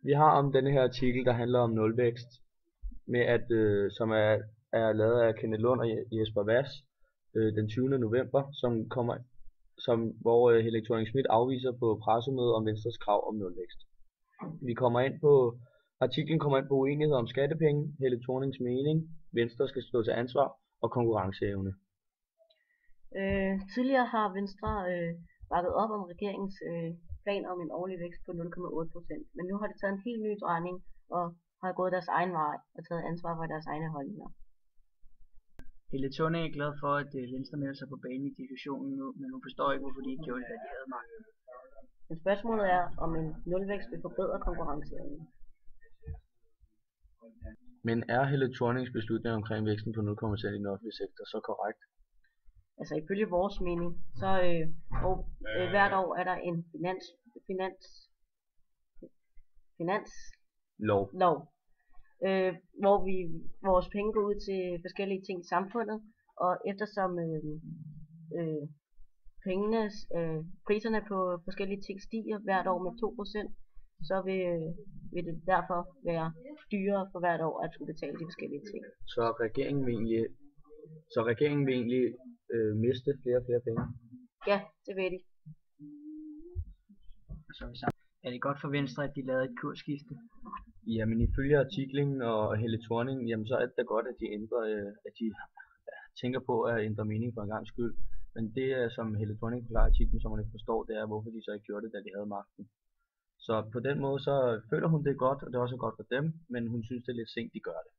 Vi har om denne her artikel, der handler om nulvækst, med at, som er lavet af Kenneth Lund og Jesper Vass den 20. november, hvor Helle Thorning-Schmidt afviser på pressemødet om Venstres krav om nulvækst. Artiklen kommer ind på uenighed om skattepenge, Helle Thornings mening, Venstre skal stå til ansvar og konkurrenceevne. Tidligere har Venstre bakket op om regeringens plan om en årlig vækst på 0,8%, men nu har det taget en helt ny drejning og har gået deres egen vej og taget ansvar for deres egne holdninger. Helle Thorning er glad for, at Venstre melder sig på banen i diskussionen nu, men hun forstår ikke, hvorfor de ikke gjorde det, da de havde magten. Men spørgsmålet er, om en nulvækst vil forbedre konkurrenceevnen. Men er Helle Thornings beslutning omkring væksten på 0,% i den offentlige sektor så korrekt? Altså ifølge vores mening, så hvert år er der en finanslov, hvor vores penge går ud til forskellige ting i samfundet, og eftersom priserne på forskellige ting stiger hvert år med 2%, så vil det derfor være dyrere for hvert år at skulle betale de forskellige ting. Så regeringen vil egentlig miste flere og flere penge? Ja, det vil de. Er det godt for Venstre, at de lavede et kursskifte? Jamen ifølge artiklen og Helle Thorning, jamen så er det da godt, at de tænker på at ændre mening for en gang skyld. Men det er, som Helle Thorning forklarer artiklen, som man ikke forstår, det er, hvorfor de så ikke gjorde det, da de havde magten. Så på den måde så føler hun det godt, og det er også godt for dem, men hun synes det er lidt sent, de gør det.